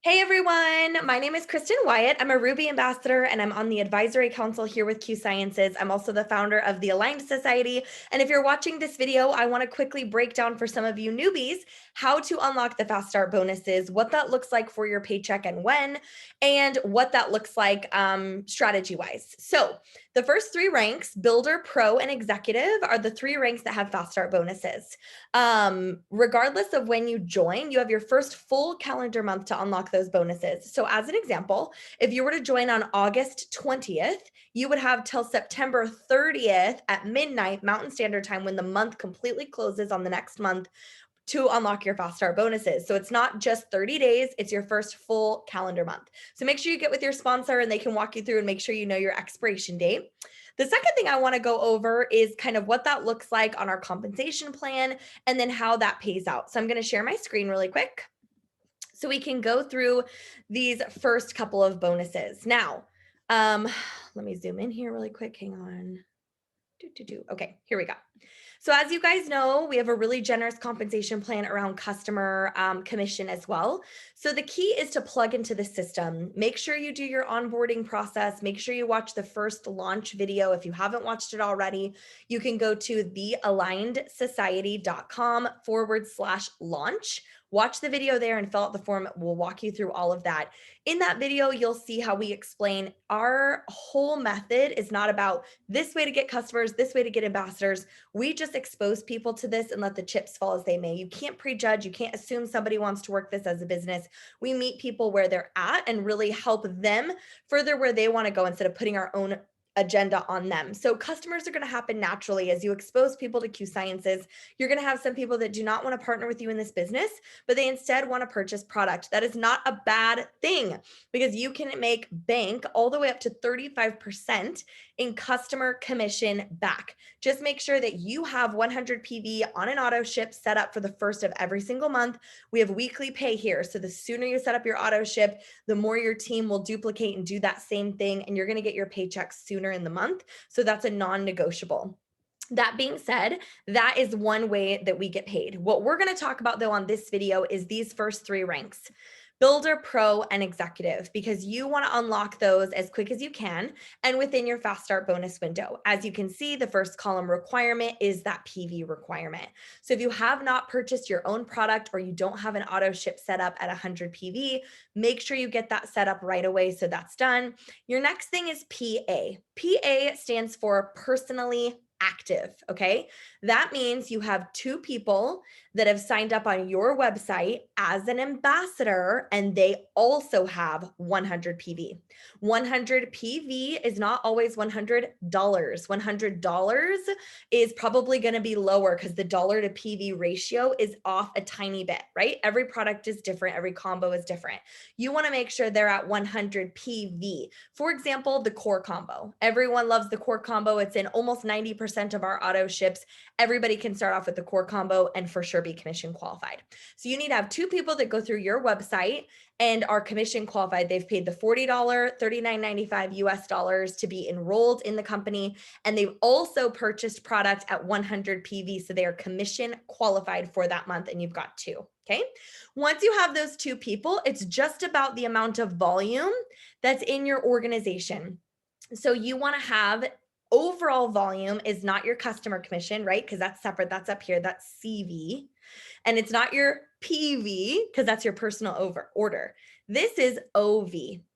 Hey everyone, my name is Kristen Wyatt. I'm a Ruby ambassador and I'm on the advisory council here with QSciences. I'm also the founder of the Aligned Society. And if you're watching this video, I want to quickly break down for some of you newbies how to unlock the fast start bonuses, what that looks like for your paycheck and when, and what that looks like strategy wise. So the first three ranks, Builder, Pro, and Executive, are the three ranks that have fast start bonuses. Regardless of when you join, you have your first full calendar month to unlock those bonuses. So as an example, if you were to join on August 20th, you would have till September 30th at midnight Mountain Standard Time when the month completely closes on the next month to unlock your fast start bonuses. So it's not just 30 days, it's your first full calendar month. So make sure you get with your sponsor and they can walk you through and make sure you know your expiration date. The second thing I want to go over is kind of what that looks like on our compensation plan and then how that pays out. So I'm going to share my screen really quick so we can go through these first couple of bonuses. Now, let me zoom in here really quick. Hang on. Okay, here we go. So as you guys know, we have a really generous compensation plan around customer commission as well. So the key is to plug into the system. Make sure you do your onboarding process. Make sure you watch the first launch video. If you haven't watched it already, you can go to thealignedsociety.com/launch. Watch the video there and fill out the form. We'll walk you through all of that. In that video, you'll see how we explain our whole method is not about this way to get customers, this way to get ambassadors. We just expose people to this and let the chips fall as they may. You can't prejudge. You can't assume somebody wants to work this as a business. We meet people where they're at and really help them further where they want to go instead of putting our own agenda on them. So customers are going to happen naturally as you expose people to QSciences. You're going to have some people that do not want to partner with you in this business, but they instead want to purchase product. That is not a bad thing because you can make bank all the way up to 35% in customer commission back. Just make sure that you have 100 PV on an auto ship set up for the first of every single month. We have weekly pay here. So the sooner you set up your auto ship, the more your team will duplicate and do that same thing. And you're going to get your paycheck sooner in the month. So that's a non-negotiable. That being said, that is one way that we get paid. What we're going to talk about though on this video is these first three ranks. Builder, Pro, and Executive, because you want to unlock those as quick as you can and within your fast start bonus window. As you can see, the first column requirement is that PV requirement. So if you have not purchased your own product or you don't have an auto ship set up at 100 PV, make sure you get that set up right away so that's done. Your next thing is PA. PA stands for personally active, okay? That means you have two people that have signed up on your website as an ambassador and they also have 100 PV. 100 PV is not always $100. $100 is probably going to be lower because the dollar to PV ratio is off a tiny bit, right? Every product is different. Every combo is different. You want to make sure they're at 100 PV. For example, the core combo. Everyone loves the core combo. It's in almost 90% of our auto ships. Everybody can start off with the core combo and for sure be commission qualified. So you need to have two people that go through your website and are commission qualified. They've paid the $40, $39.95 US dollars to be enrolled in the company. And they've also purchased product at 100 PV. So they are commission qualified for that month. And you've got two. Okay. Once you have those two people, it's just about the amount of volume that's in your organization. So you want to have overall volume is not your customer commission, right? Because that's separate. That's up here. That's CV. And it's not your PV because that's your personal order. This is OV.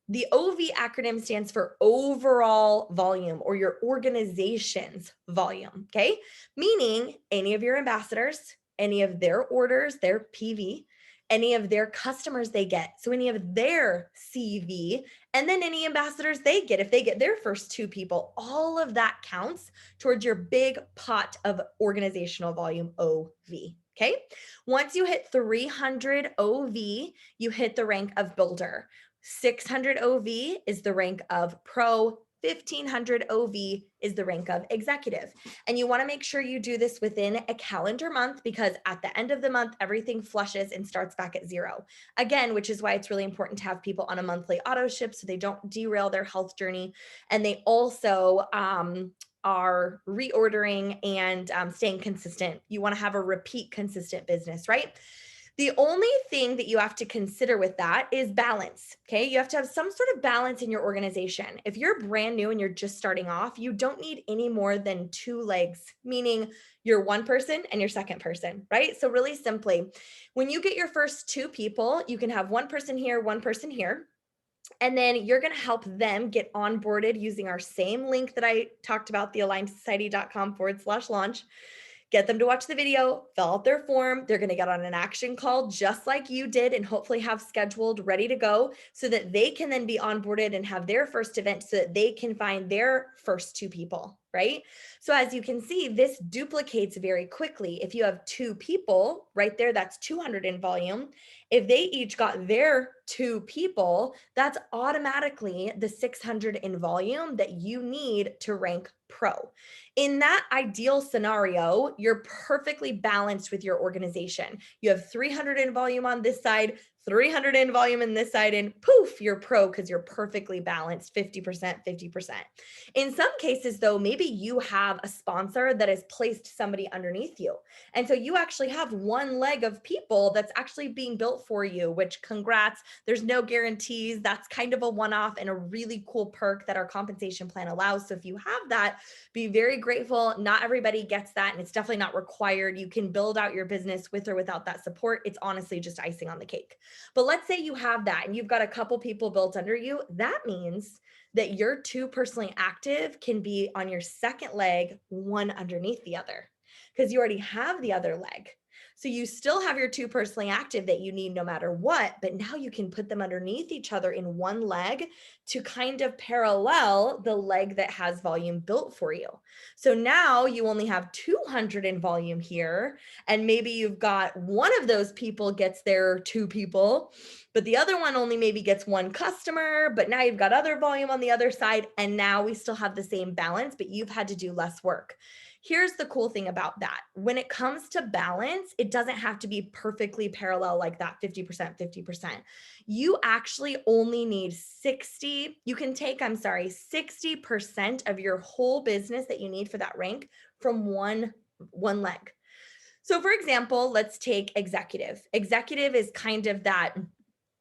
The OV acronym stands for overall volume or your organization's volume, okay? Meaning any of your ambassadors, any of their orders, their PV, any of their customers they get. So any of their CV, and then any ambassadors they get, if they get their first two people, all of that counts towards your big pot of organizational volume, OV. Okay. Once you hit 300 OV, you hit the rank of builder. 600 OV is the rank of pro. 1500 OV is the rank of executive. And you want to make sure you do this within a calendar month because at the end of the month, everything flushes and starts back at zero. Again, which is why it's really important to have people on a monthly auto ship so they don't derail their health journey. And they also are reordering and staying consistent. You want to have a repeat consistent business, right? The only thing that you have to consider with that is balance. Okay. You have to have some sort of balance in your organization. If you're brand new and you're just starting off, you don't need any more than two legs, meaning you're one person and your second person, right? So, really simply, when you get your first two people, you can have one person here, one person here. And then you're going to help them get onboarded using our same link that I talked about, thealignedsociety.com/launch. Get them to watch the video, fill out their form. They're going to get on an action call just like you did and hopefully have scheduled ready to go so that they can then be onboarded and have their first event so that they can find their first two people, right? So as you can see, this duplicates very quickly. If you have two people right there, that's 200 in volume. If they each got their two people, that's automatically the 600 in volume that you need to rank pro. In that ideal scenario, you're perfectly balanced with your organization. You have 300 in volume on this side, 300 in volume in this side, and poof, you're pro because you're perfectly balanced, 50%, 50%. In some cases, though, maybe you have a sponsor that has placed somebody underneath you. And so you actually have one leg of people that's actually being built for you, which congrats. There's no guarantees. That's kind of a one-off and a really cool perk that our compensation plan allows. So if you have that, be very grateful. Not everybody gets that, and it's definitely not required. You can build out your business with or without that support. It's honestly just icing on the cake. But let's say you have that and you've got a couple people built under you. That means that your two personally active can be on your second leg, one underneath the other, because you already have the other leg. So you still have your two personally active that you need no matter what, but now you can put them underneath each other in one leg to kind of parallel the leg that has volume built for you. So now you only have 200 in volume here, and maybe you've got one of those people gets their two people, but the other one only maybe gets one customer, but now you've got other volume on the other side, and now we still have the same balance, but you've had to do less work. Here's the cool thing about that. When it comes to balance, it doesn't have to be perfectly parallel like that, 50%, 50%. You actually only need 60% of your whole business that you need for that rank from one leg. So for example, let's take executive. Executive is kind of that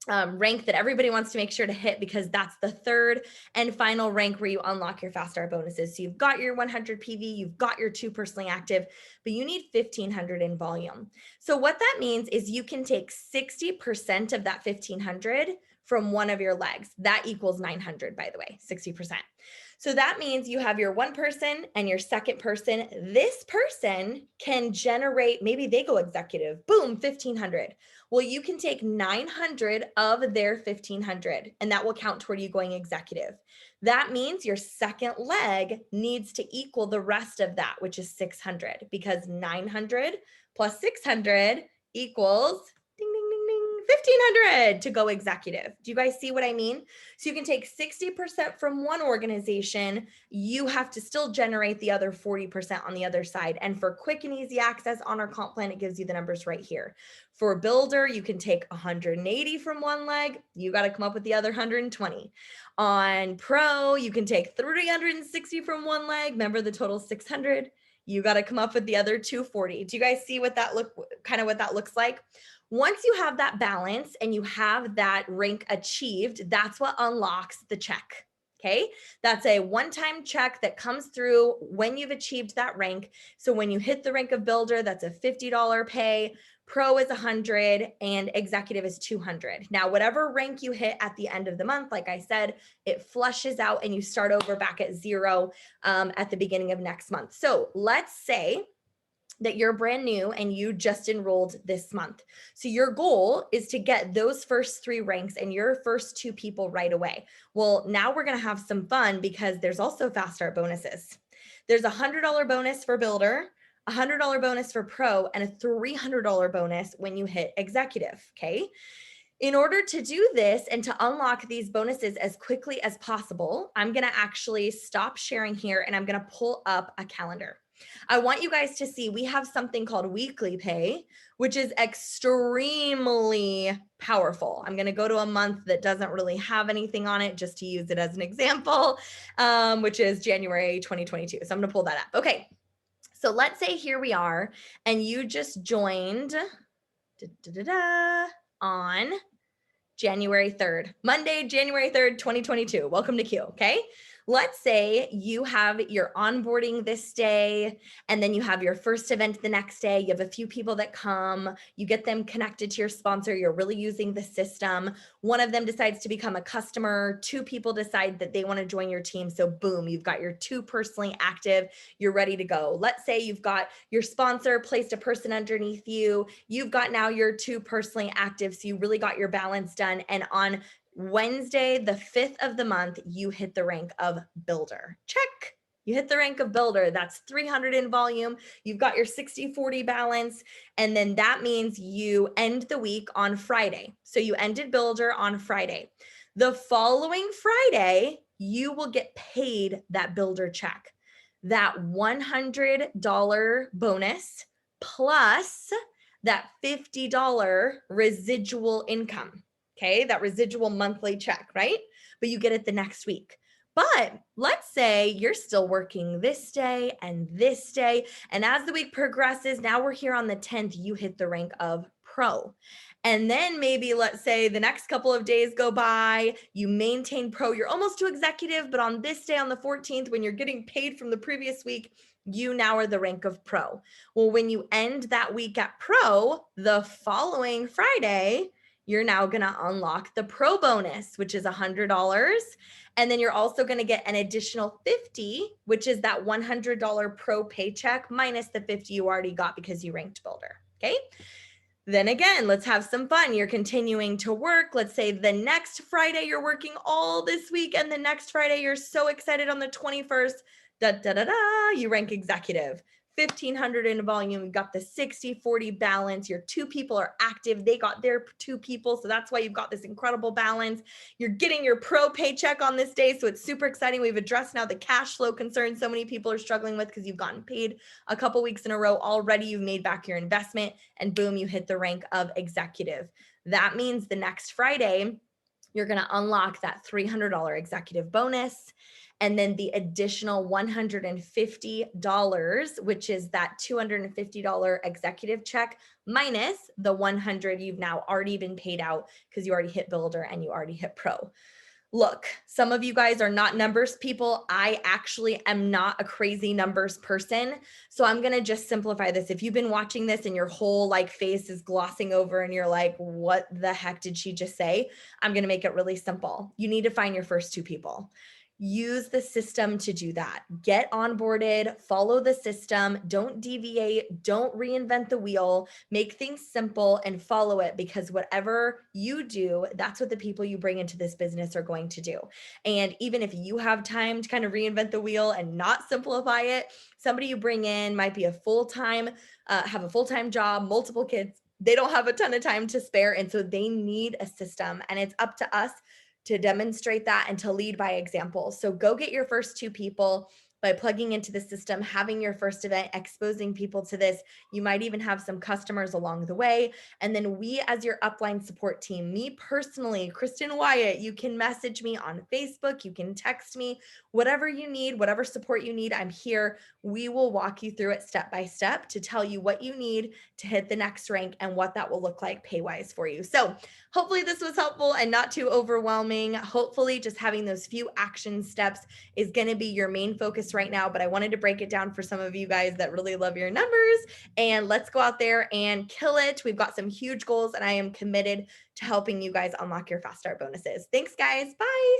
rank that everybody wants to make sure to hit because that's the third and final rank where you unlock your fast start bonuses. So you've got your 100 PV, you've got your two personally active, but you need 1500 in volume. So what that means is you can take 60% of that 1500 from one of your legs. That equals 900, by the way, 60%. So that means you have your one person and your second person. This person can generate, maybe they go executive, boom, 1500. Well, you can take 900 of their 1500 and that will count toward you going executive. That means your second leg needs to equal the rest of that, which is 600, because 900 plus 600 equals ding, ding, ding, ding, 1500 to go executive. Do you guys see what I mean? So you can take 60% from one organization. You have to still generate the other 40% on the other side. And for quick and easy access on our comp plan, it gives you the numbers right here. For builder, you can take 180 from one leg. You got to come up with the other 120. On pro, you can take 360 from one leg. Remember the total 600. You got to come up with the other 240. Do you guys see what that looks like? Once you have that balance and you have that rank achieved, that's what unlocks the check. Okay. That's a one-time check that comes through when you've achieved that rank. So when you hit the rank of builder, that's a $50 pay. Pro is 100 and executive is 200. Now, whatever rank you hit at the end of the month, like I said, it flushes out and you start over back at zero at the beginning of next month. So let's say that you're brand new and you just enrolled this month. So your goal is to get those first three ranks and your first two people right away. Well, now we're going to have some fun because there's also fast start bonuses. There's a $100 bonus for builder, a $100 bonus for pro, and a $300 bonus when you hit executive. Okay. In order to do this and to unlock these bonuses as quickly as possible, I'm going to actually stop sharing here and I'm going to pull up a calendar. I want you guys to see we have something called weekly pay, which is extremely powerful. I'm going to go to a month that doesn't really have anything on it just to use it as an example, which is January 2022. So I'm going to pull that up. Okay. So let's say here we are and you just joined. on January 3rd, Monday, January 3rd, 2022. Welcome to Q, okay? Let's say you have your onboarding this day, and then you have your first event the next day. You have a few people that come, you get them connected to your sponsor. You're really using the system. One of them decides to become a customer. Two people decide that they want to join your team. So boom, you've got your two personally active. You're ready to go. Let's say you've got your sponsor placed a person underneath you. You've got now your two personally active. So you really got your balance done. And on Wednesday, the 5th of the month, you hit the rank of builder. Check. You hit the rank of builder. That's 300 in volume. You've got your 60-40 balance. And then that means you end the week on Friday. So you ended builder on Friday. The following Friday, you will get paid that builder check. That $100 bonus plus that $50 residual income. Okay, that residual monthly check, right? But you get it the next week. But let's say you're still working this day and this day. And as the week progresses, now we're here on the 10th, you hit the rank of pro. And then maybe let's say the next couple of days go by, you maintain pro, you're almost to executive, but on this day, on the 14th, when you're getting paid from the previous week, you now are the rank of pro. Well, when you end that week at pro, the following Friday, you're now going to unlock the pro bonus, which is $100. And then you're also going to get an additional $50, which is that $100 pro paycheck minus the $50 you already got because you ranked builder. Okay. Then again, let's have some fun. You're continuing to work. Let's say the next Friday you're working all this week, and the next Friday you're so excited on the 21st, you rank executive. 1,500 in volume, you got the 60-40 balance. Your two people are active. They got their two people. So that's why you've got this incredible balance. You're getting your pro paycheck on this day. So it's super exciting. We've addressed now the cash flow concerns so many people are struggling with because you've gotten paid a couple weeks in a row already. You've made back your investment and boom, you hit the rank of executive. That means the next Friday, you're going to unlock that $300 executive bonus. And then the additional $150, which is that $250 executive check minus the $100 you've now already been paid out because you already hit builder and you already hit pro. Look, some of you guys are not numbers people. I actually am not a crazy numbers person. So I'm going to just simplify this. If you've been watching this and your whole face is glossing over and you're like, what the heck did she just say? I'm going to make it really simple. You need to find your first two people. Use the system to do that. Get onboarded, follow the system, don't deviate, don't reinvent the wheel, make things simple and follow it because whatever you do, that's what the people you bring into this business are going to do. And even if you have time to kind of reinvent the wheel and not simplify it, somebody you bring in might be have a full-time job, multiple kids. They don't have a ton of time to spare. And so they need a system, and it's up to us to demonstrate that and to lead by example. So go get your first two people by plugging into the system, having your first event, exposing people to this. You might even have some customers along the way. And then we, as your upline support team, me personally, Kristen Wyatt, you can message me on Facebook, you can text me, whatever you need, whatever support you need, I'm here. We will walk you through it step by step to tell you what you need to hit the next rank and what that will look like pay-wise for you. So hopefully this was helpful and not too overwhelming. Hopefully just having those few action steps is going to be your main focus right now, but I wanted to break it down for some of you guys that really love your numbers, and let's go out there and kill it. We've got some huge goals and I am committed to helping you guys unlock your fast start bonuses. Thanks guys. Bye.